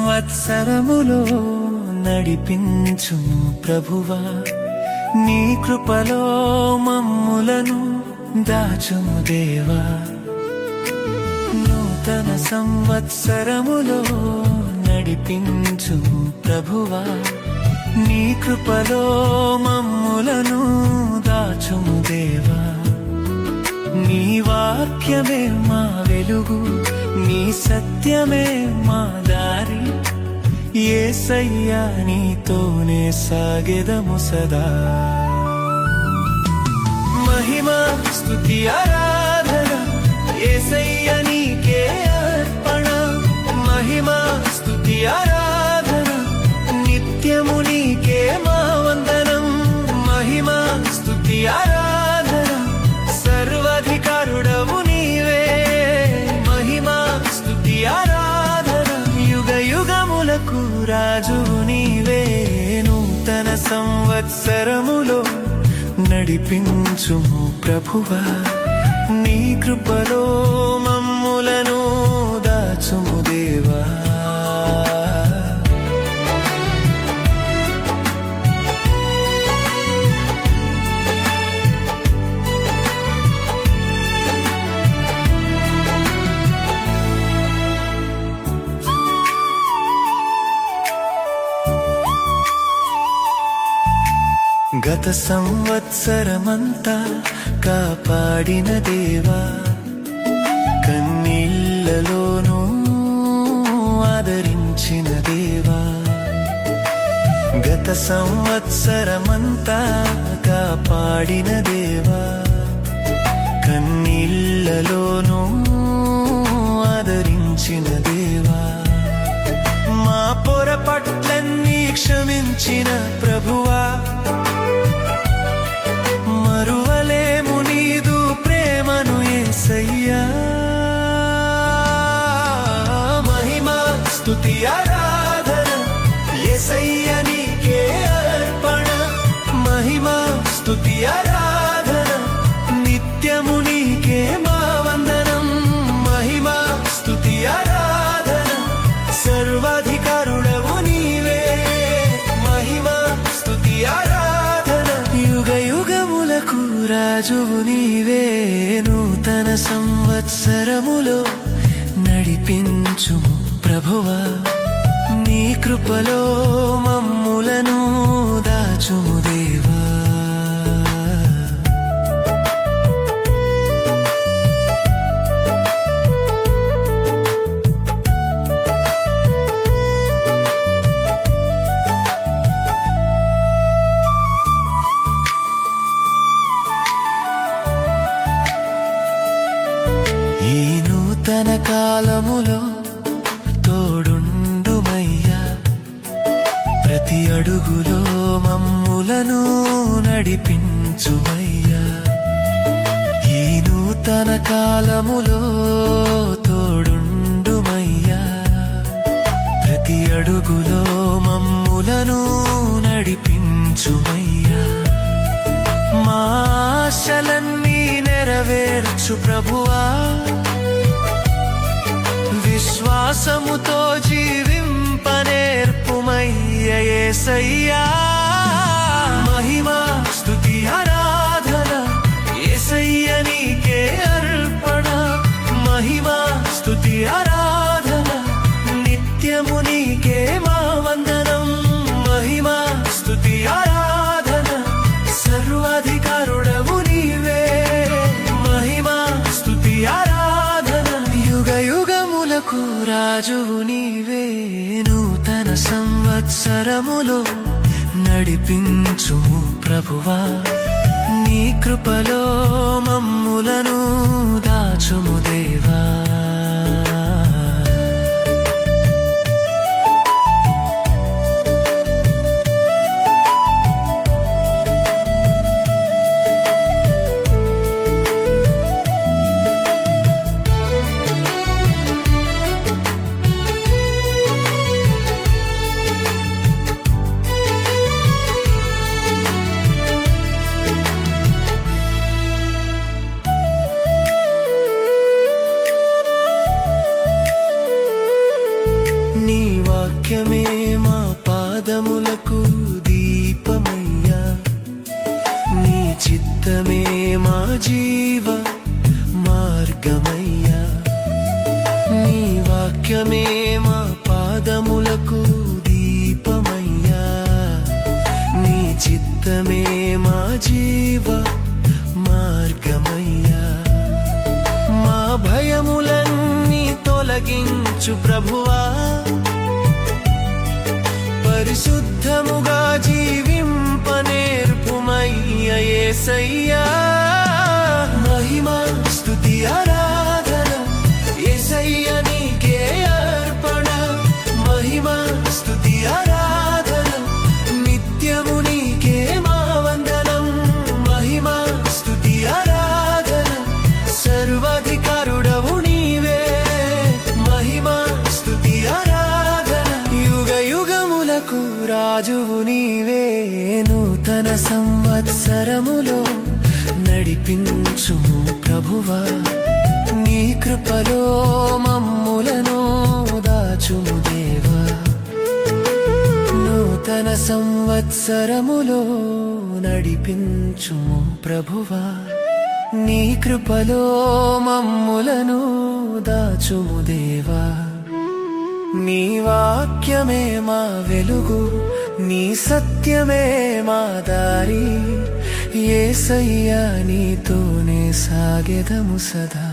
సంవత్సరములో నడిపించుము ప్రభువా, నీ కృపలో మమ్ములను దాచుము దేవా. నూతన సంవత్సరములో నడిపించుము ప్రభువా, నీ కృపలో మమ్ములను దాచుము దేవా. నీ వాక్యమే మా వెలుగు, నీ సత్యమే మా దారి, యేసయ్యా నీతోనే సాగెదము సదా. మహిమా స్తుతి ఆరాధన యేసయ్యా నీకే అర్పణ. మహిమా స్తుతి ఆరాధన నిత్యము నీకే మా వందనం. మహిమా స్తుతి ఆరాధన సర్వాధికారుడవు నీవే. మహిమా స్తుతి ఆరాధన యుగ యుగములకు రాజువు నీవే. నూతన సంవత్సరములో నడిపించుము ప్రభువా, నీ కృపలో మమ్ములను దాచుము దేవా. గత సంవత్సరమంతా కాపాడిన దేవా, కన్నీళ్లలోనూ ఆదరించిన దేవా. గత సంవత్సరమంతా కాపాడిన దేవా, కన్నీళ్లలోనూ ఆదరించిన దేవా. మా పొరపట్లన్నీ క్షమించిన ప్రభువా, మరువలేము నీదు ప్రేమను యేసయ్యా. మహిమా స్తుతి ఆరాధన యేసయ్యా నీకే అర్పణ. మహిమా స్తుతి ఆరాధన నిత్యము నీకే మా వందనం. మహిమా స్తుతి ఆరాధన సర్వాధికారుడవు నీవే. మహిమా స్తుతి ఆరాధన యుగ యుగములకు రాజువు నీవే. నూతన సంవత్సరములో నడిపించుము ప్రభువా, నీ కృపలో మమ్ములను దాచుము దేవా. ఈ నూతన కాలములో తోడుండుమయ్యా, ప్రతి అడుగులో మమ్ములను నడిపించుమయ్యా. ఈ నూతన కాలములో తోడుండుమయ్యా, ప్రతి అడుగులో మమ్ములను నడిపించుమయ్యా. మా ఆశలన్నీ నెరవేర్చు ప్రభువా, విశ్వాసముతో జీవింపనేర్పుమయ్య యేసయ్యా. మహిమా స్తుతి ఆరాధన యేసయ్యా నీకే అర్పణ. మహిమా స్తుతి ఆరాధన నిత్యము నీకే మా వందనం. మహిమా స్తుతి ఆరాధన సర్వాధికారుడవు నీవే. మహిమా స్తుతి ఆరాధన యుగ యుగములకు రాజువు నీవే. నూతన సంవత్సరములో నడిపించుము ప్రభువా, నీ కృపలో మమ్ములను దాచుము దేవా. మా పాదములకు దీపమయ్యా నీ చిత్తమే మా జీవ మార్గమయ్యా నీ వాక్యమే మా పాదములకు దీపమయ్యా నీ చిత్తమే మా జీవ మార్గమయ్యా మా భయములన్నీ తొలగించు ప్రభువా పరిశుద్ధముగా జీవింపనేర్పుమయ్య యేసయ్యా మహిమా స్తుతి ఆరాధన యేసయ్య నీకే అర్పణ మహిమా స్తుతి ఆరాధన నిత్యము నీకే మా వందనం మహిమా స్తుతి ఆరాధన సర్వాధికారుడవు నీవే మహిమా స్తుతి ఆరాధన యుగ యుగములకు రాజువు నీవే నూతన సంవత్సరములో నడిపించుము ప్రభువా నీ కృపలో మమ్ములను దాచుము దేవా నూతన సంవత్సరములో నడిపించుము ప్రభువా నీ కృపలో మమ్ములను దాచుము దేవా నీ వాక్యమే మా వెలుగు నీ సత్యమే మా దారి యేసయ్యా నీతోనే సాగెదము సదా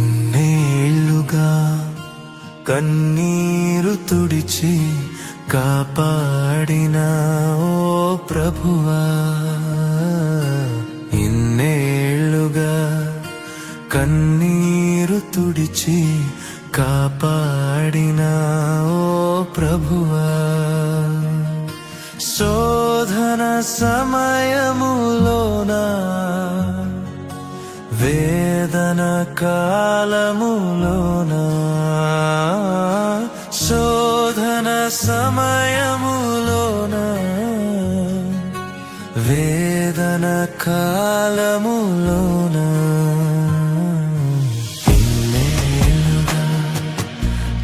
ఇన్నేళ్లుగా కన్నీరు తుడిచి కాపాడిన ఓ ప్రభువా ఇన్నేళ్లుగా కన్నీరు తుడిచి కాపాడిన ఓ ప్రభువా శోధన సమయములోనా వేదన కాలములోనా శోధన సమయములోనా వేదన కాలములోనా ఇన్నేళ్లుగా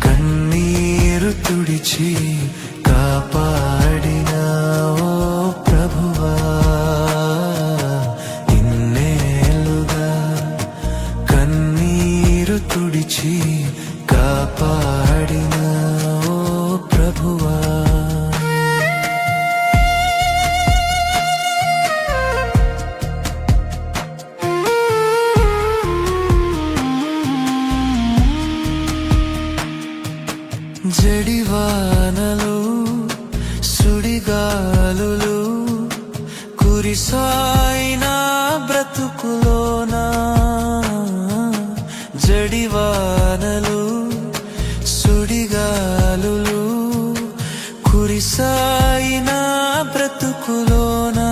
కన్నీరు తుడిచి కాపాడిన ఓ ప్రభువా తుడిచి కాపాడిన ఓ ప్రభువా జడివానలు సుడిగాలులు కురిసాయిన బ్రతుకులోనా జడివానలు సుడిగాలులు కురిసాయిన బ్రతుకులోనా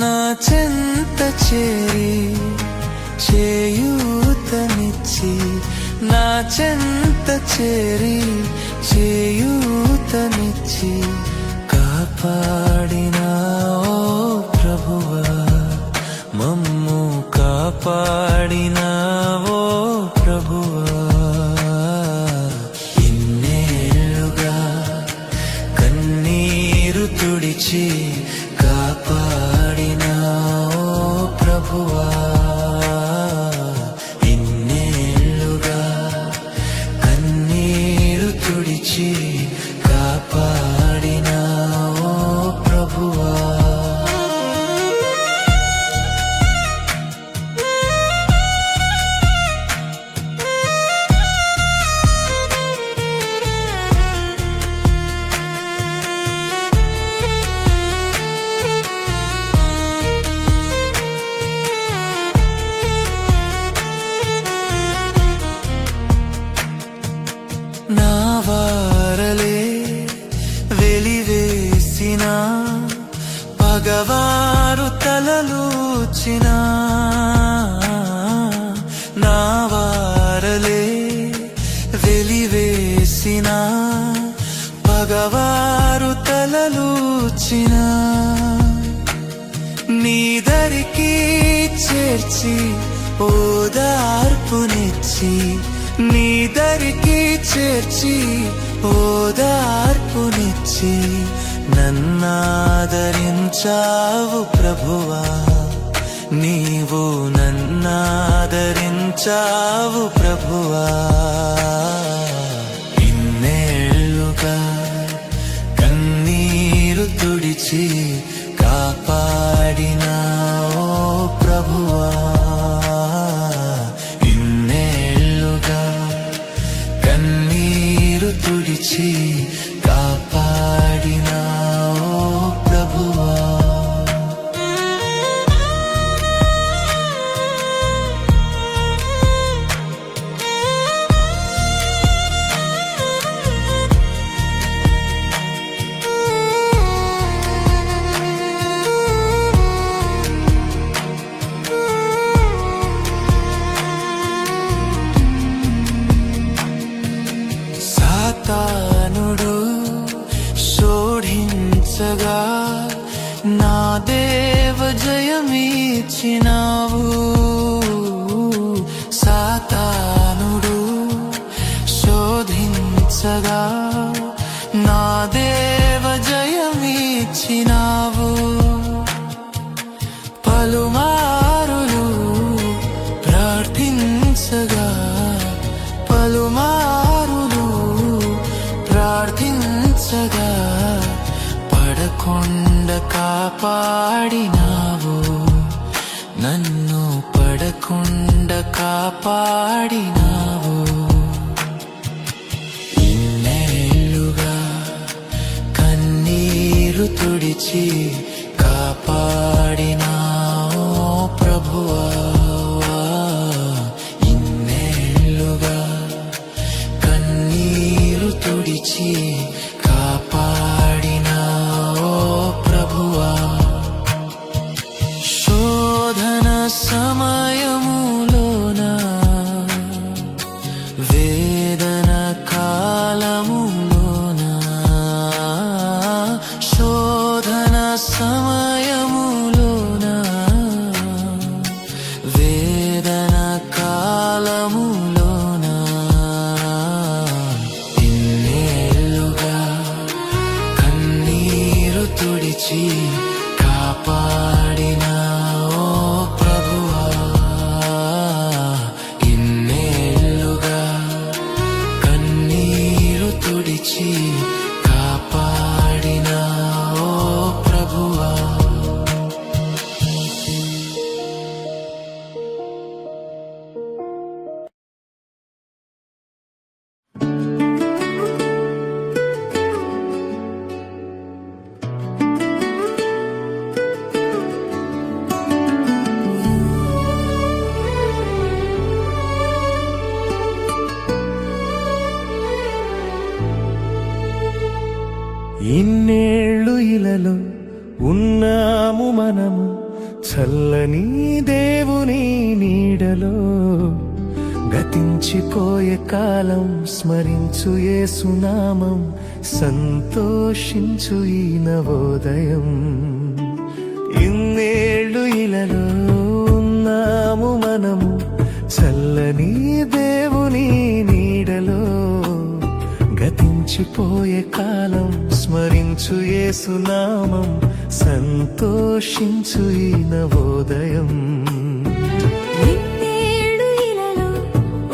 నా చెంత చేరి చేయూతనిచ్చి నా చెంత చేరి చేయూతనిచ్చి కాపాడిన ఓ ప్రభువా మమ్ము కాపాడిన ఓ ప్రభువా ఇన్నేళ్లుగా కన్నీరు తుడిచి కాపాడిన ఓ ప్రభువా ఇన్నేళ్లుగా కన్నీరు తుడిచి కాపాడిన ఓ ప్రభువా పగవారు తలలూచిన నా వారలే వెలివేసిన పగవారు తలలూచిన నీదరికి చేర్చి ఓదార్పునిచ్చి నీదరికి చేర్చి ఓదార్పునిచ్చి నన్నాదరించావు ప్రభువా నీవు నన్నాదరించావు ప్రభువా ఇన్నేళ్లుగా కన్నీరు తుడిచి కాపాడినావు ప్రభువా ఇన్నేళ్లుగా కన్నీరు తుడిచి కాపాడినావు ప్రభువా సాతానుడు శోధించగా నా దేవ జయమిచ్చినావు సాతానుడు శోధించగా నా దేవ జయమిచ్చినావు పలుమారులు ప్రార్థించగా పలుమారులు ప్రార్థించగా పడకుండా కాపాడినావు నన్ను పడకుండా కాపాడినావు ఇన్నేళ్లుగా కన్నీరు తుడిచి కాపాడినావు ప్రభువా ఇన్నేళ్లుగా కన్నీరు తుడిచి కాపాడినావు ప్రభువా శోధన సమయములోన వేదన కాలములోన శోధన సమయములోన వేదన కాలములోన ఇన్నేళ్లుగా కన్నీరు తుడిచి కాపాడినావు ప్రభువా ఇన్నేళ్లుగా కన్నీరు తుడిచి కాపాడినావు ప్రభువా ఇన్నేళ్ళు ఇలలో ఉన్నాము మనము చల్లని దేవుని నీడలో గతించిపోయే కాలం స్మరించు యేసునామం సంతోషించు ఈ నవోదయం ఇన్నేళ్ళు ఇలలో ఉన్నాము మనము చల్లని దేవుని నీడలో గతించిపోయే కాలం స్మరించు యేసునామం సంతోషించు ఈ నవోదయం ఇన్నేళ్ళు ఇలలో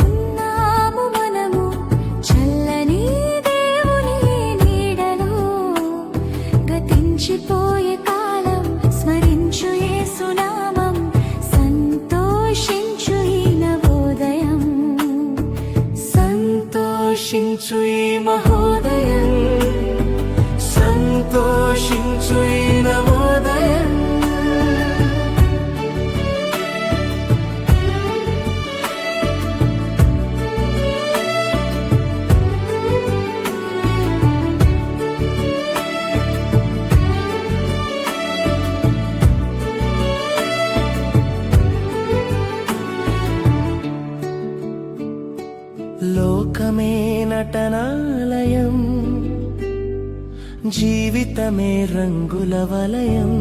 ఉన్నాము మనము చల్లని దేవుని నీడలో గతించిపోయే కాలం స్మరించు యేసునామం సంతోషించు ఈ నవోదయం సంతోషించు ఈ మహోదయం సంతోషించు ఈ నవోదయం నటనాలయం, జీవితమే రంగుల వలయం.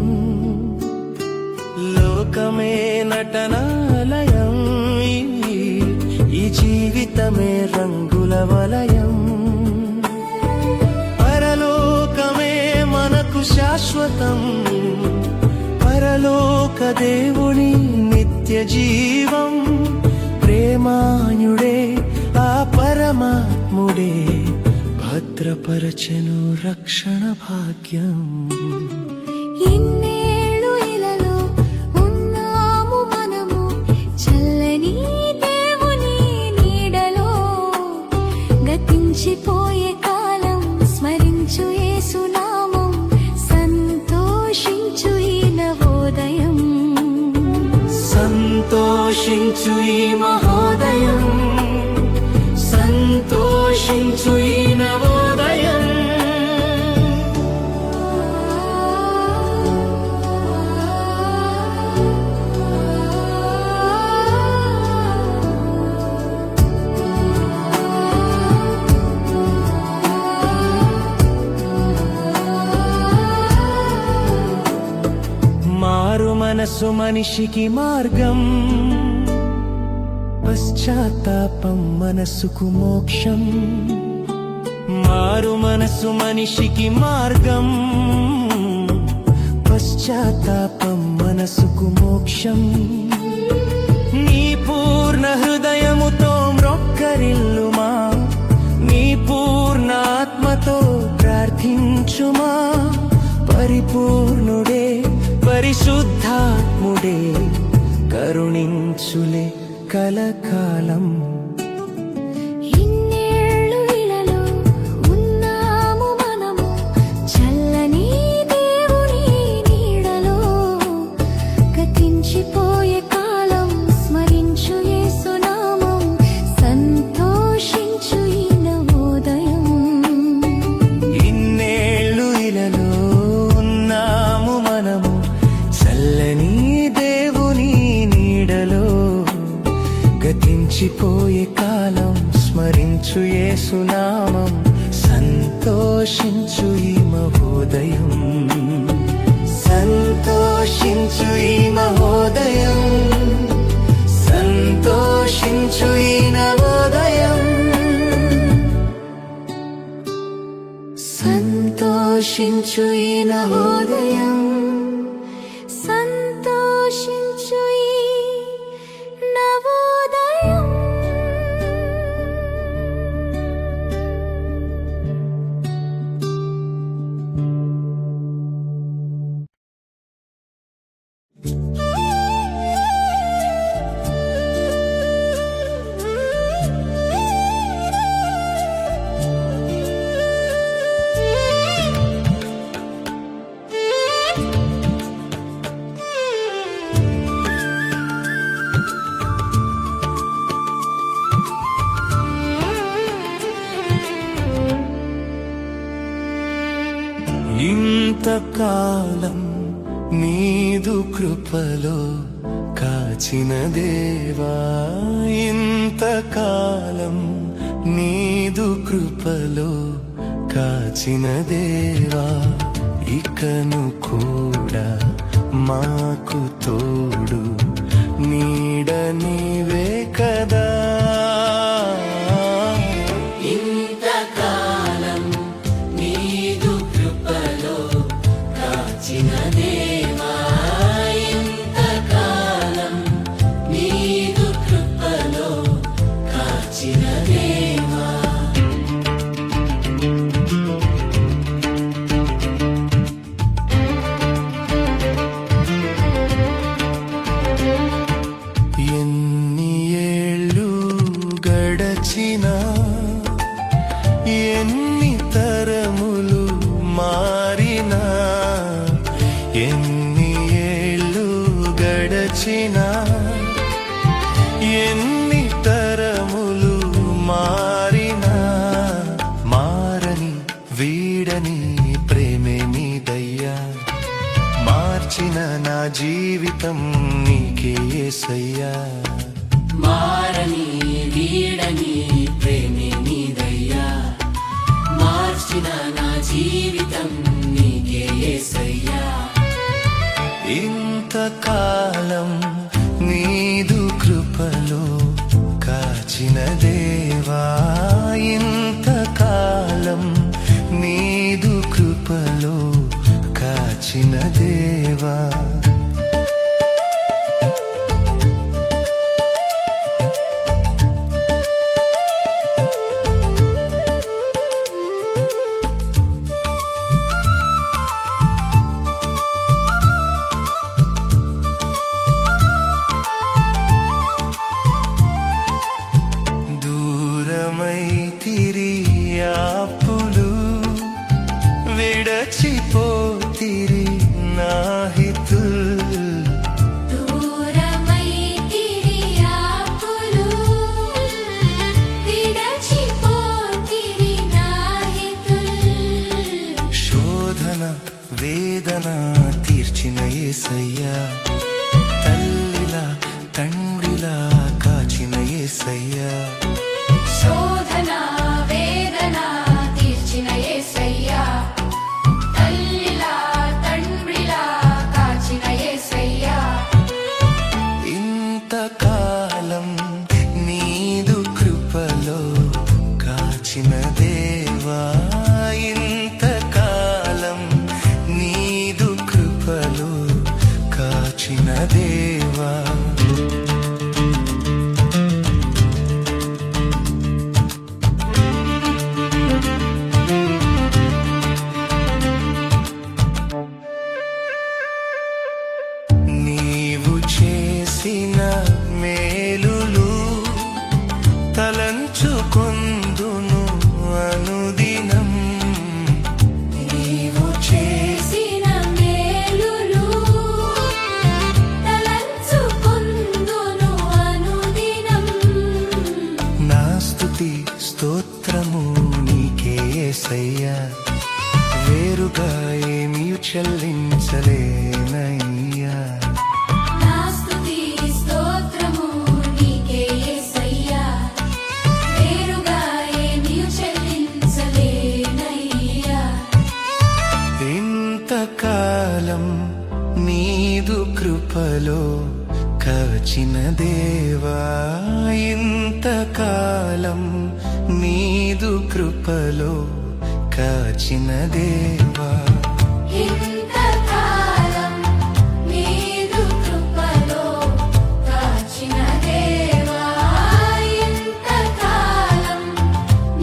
లోకమే నటనాలయం, ఈ జీవితమే రంగుల వలయం. పరలోకమే మనకు శాశ్వతం, పరలోక దేవుని నిత్య జీవం. ప్రేమాయుడే ఆ పరమాత్ముడే భద్రపరచెను రక్షణ భాగ్యం. ఇన్నేళ్ళు ఇలలో ఉన్నాము మనము, చల్లని దేవుని నీడలో. గతించిపోయే కాలం స్మరించు యేసునామం, సంతోషించు ఈ నవోదయం. సంతోషించు ఈ మహోదయం, సంతోషించు ఈ నవోదయం. మారు మనసు మనిషికి మార్గం, పశ్చాత్తాపం మనసుకు మోక్షం. మారు మనసు మనిషికి మార్గం, పశ్చాత్తాపం మనసుకు మోక్షం. నీ పూర్ణ హృదయముతో మ్రొక్కరిల్లుమా, నీ పూర్ణ ఆత్మతో ప్రార్థించుమా. పరిపూర్ణుడే పరిశుద్ధాత్ముడే కరుణించులే కలకాలం. ఇన్నేళ్ళు ఇలలో ఉన్నాము మనము, చల్లని దేవుని నీడలో. గతించిపోయే కాలం స్మరించు యేసునామం, సంతోషించు ఈ నవోదయం. ఇన్నేళ్ళు ఇలలో ఉన్నాము మనము, చల్లని దేవుని నీడలో. గతించిపోయే కాలం స్మరించు యేసునామం, సంతోషించు ఈ మహోదయం. సంతోషించు ఈ మహోదయం, సంతోషించు ఈ నవోదయం. సంతోషించు ఈ నవోదయం, సంతోషించు ఈ నవోదయం. ఇంతకాలం నీదు కృపలో కాచిన దేవా, ఇంతకాలం నీదు కృపలో కాచిన దేవా. ఇకను కూడా మాకు తోడు నీడ నీవే కదా. ఇంతకాలం నీదు కృపలో కాచిన దేవా, ఇంతకాలం నీదు కృపలో కాచిన దేవా. ఎన్ని ఏళ్ళు గడచినా, ఎన్ని తరములు మారినా, ఎన్ని ఏళ్ళు గడచినా, ఎన్ని తరములు మారినా, మారని వీడని ప్రేమే నీదయ్యా. మార్చిన నా జీవితం నీకే యేసయ్యా. మారని వీడని ప్రేమే నీదయ్యా. మార్చిన నా జీవితం నీకే యేసయ్యా. ఇంతకాలం నీదు కృపలో కాచిన దేవా, ఇంతకాలం నీదు కృపలో కాచిన దేవా. అప్పులు విడచిపోతిరి నాహితుల్, దూరమైతిరి అప్పులు విడచిపోతిరి నాహితుల్. శోధన వేదన తీర్చిన యేసయ్యా, తల్లిలా తండ్రిలా కాచిన యేసయ్యా. శోధన వేదన తీర్చిన యేసయ్యా, తల్లిలా తండ్రిలా కాచిన యేసయ్యా. ఇంతకాలం నీదు కృపలో కాచిన దేవా, ఇంతకాలం నీదు కృపలో కాచిన దేవా. చేసిన మేలులు తలంచుకొందును అనుదినం, నీవు చేసిన మేలులు తలంచుకొందును అనుదినం. నా స్తుతి స్తోత్రము నీకే యేసయ్యా, వేరుగా ఏమీ చెల్లించలేనయ్యా. ఇంతకాలం నీదు కృపలో కాచిన దేవా, ఇంతకాలం నీదు కృపలో కాచిన దేవా. ఇంతకాలం నీదు కృపలో కాచిన దేవా, ఇంతకాలం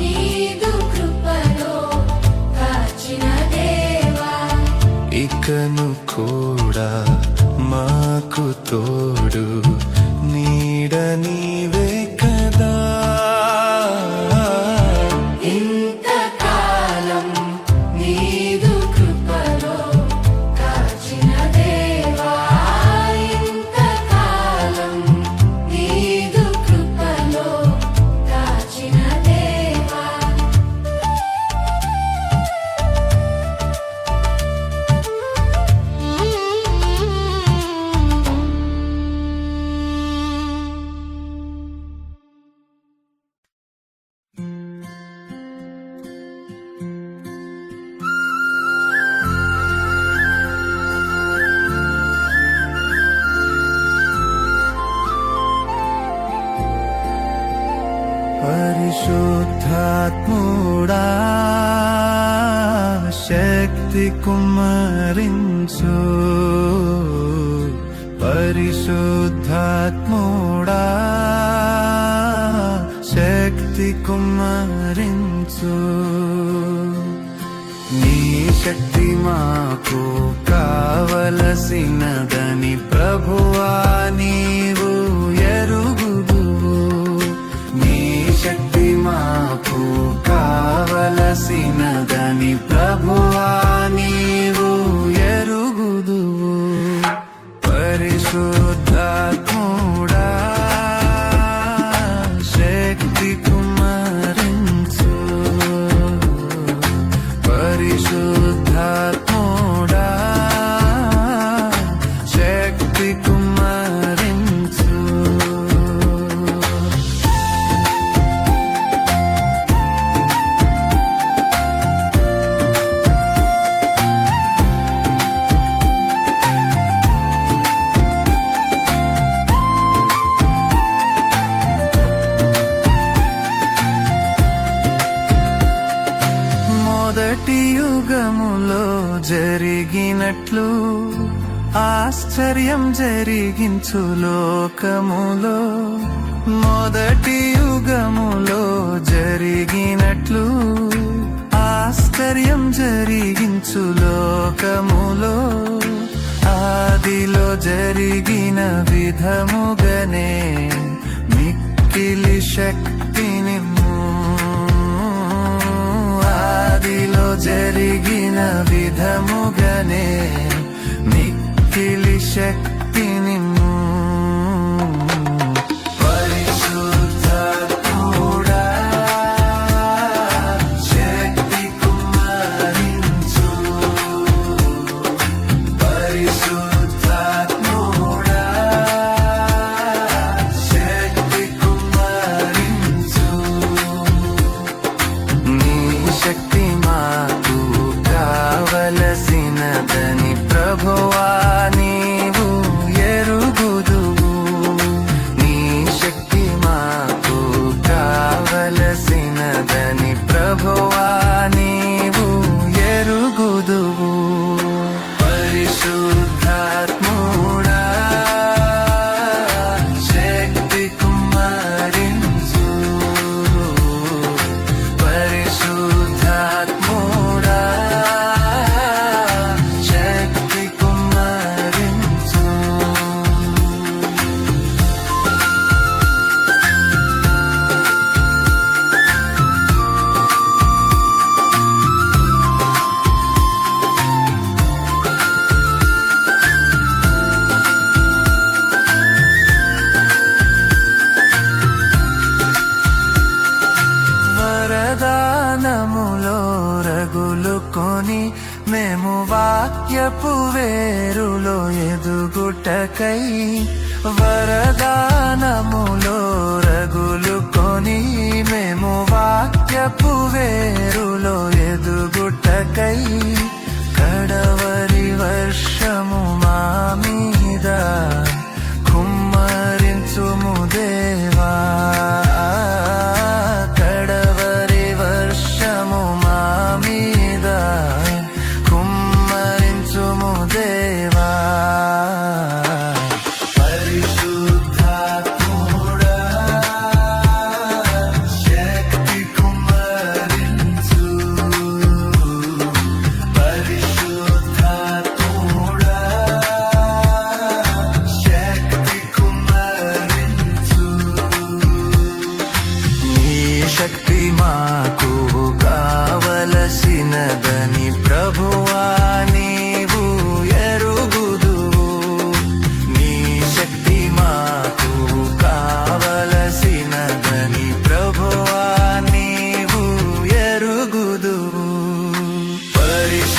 నీదు కృపలో కాచిన దేవా. ఇకను కూడా మాకు తోడు నీడ నీవే కదా. ఇంతకాలం నీదు కృపలో కాచిన దేవా, ఇంతకాలం నీదు కృపలో కాచిన దేవా. పరిశుద్ధాత్ముడా శక్తి కుమ్మరించు, పరిశుద్ధాత్ముడా శక్తి కుమ్మరించు. నీ శక్తి మాకు కావలసినదని ప్రభువా నీవు ఎరుగుదువు. నీ శక్తి మాకు కావలసినదని ప్రభువా నీవు ఎరుగుదువు. పరిశుద్ధాత్ముడా శక్తి కుమ్మరించు, పరిశుద్ధాత్ముడా జరిగినట్లు ఆశ్చర్యం జరిగించు లోకములో, మొదటి యుగములో జరిగినట్లు ఆశ్చర్యం జరిగించు లోకములో, ఆదిలో జరిగిన విధముగనే మిక్కిలి శక్తినిమ్ము. ఆదిలో జరిగిన విధముగనే మిక్కిలి శక్తినిమ్ము. పరిశుద్ధాత్ముడా శక్తి కుమ్మరించు. పరిశుద్ధాత్ముడా శక్తి కుమ్మరించు. నీ శక్తి మాకు కావలసినదని ప్రభువా నీవు ఎరుగుదువు. నీ శక్తి మాకు కావలసినదని ప్రభువా నీవు ఎరుగుదువు. పరిశుద్ధాత్ముడా శక్తి కుమ్మరించు. పరిశుద్ధాత్ముడా శక్తి కుమ్మరించు. వరదానములో రగులుకొని మేము వాక్యపు వేరులో ఎదుగుటకై, వరదానములో రగులుకొని మేము వాక్యపు వేరులో ఎదుగుటకై, కడవరి వర్షము మా మీద కుమ్మరించుము దేవా. కడవరి వర్షము మా మీద కుమ్మరించుము దేవా. పరిశుద్ధాత్ముడా శక్తి కుమ్మరించు. పరిశుద్ధాత్ముడా శక్తి కుమ్మరించు. నీ శక్తి మాకు కావలసినదని ప్రభువా నీవు ఎరుగుదువు. నీ శక్తి మాకు కావలసినదని ప్రభువా నీవు ఎరుగుదువు. పరిశుద్ధాత్ముడా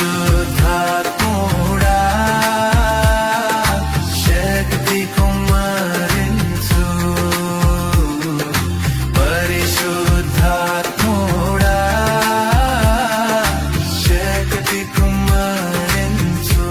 శక్తి కుమ్మరించు. పరిశుద్ధాత్ముడా శక్తి కుమ్మరించు.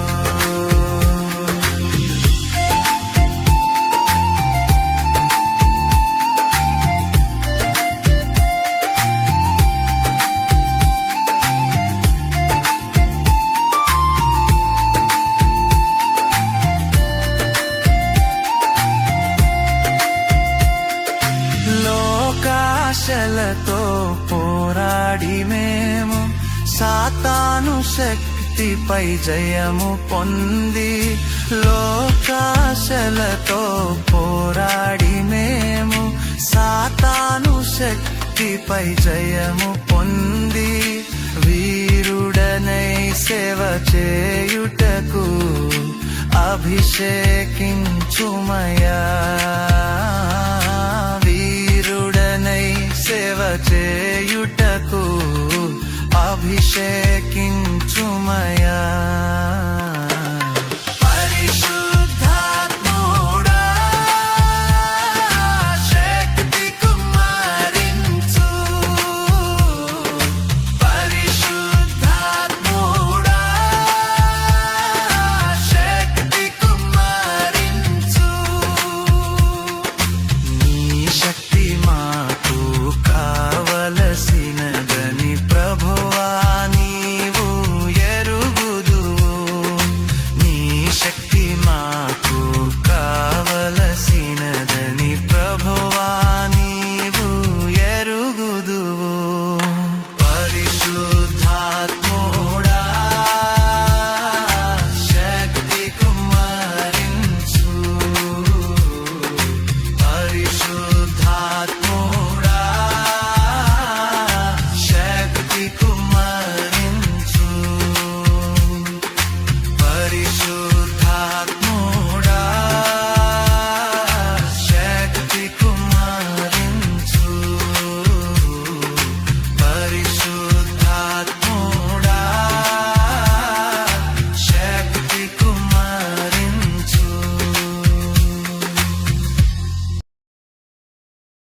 లోకాశలతో పోరాడి మేము సాతాను శక్తిపై జయము పొంది, లోకాశలతో పోరాడి మేము సాతాను శక్తిపై జయము పొంది, వీరుడనై సేవ చేయుటకు అభిషేకించుమయా. వీరుడనై సేవ చేయుటకు అభిషేకించుమయా. పరిశుద్ధాత్ముడా శక్తి కుమ్మరించు. పరిశుద్ధాత్ముడా శక్తి కుమ్మరించు. నీ శక్తి మాకు కావలసినదని ప్రభువా నీవు ఎరుగుదువు. నీకు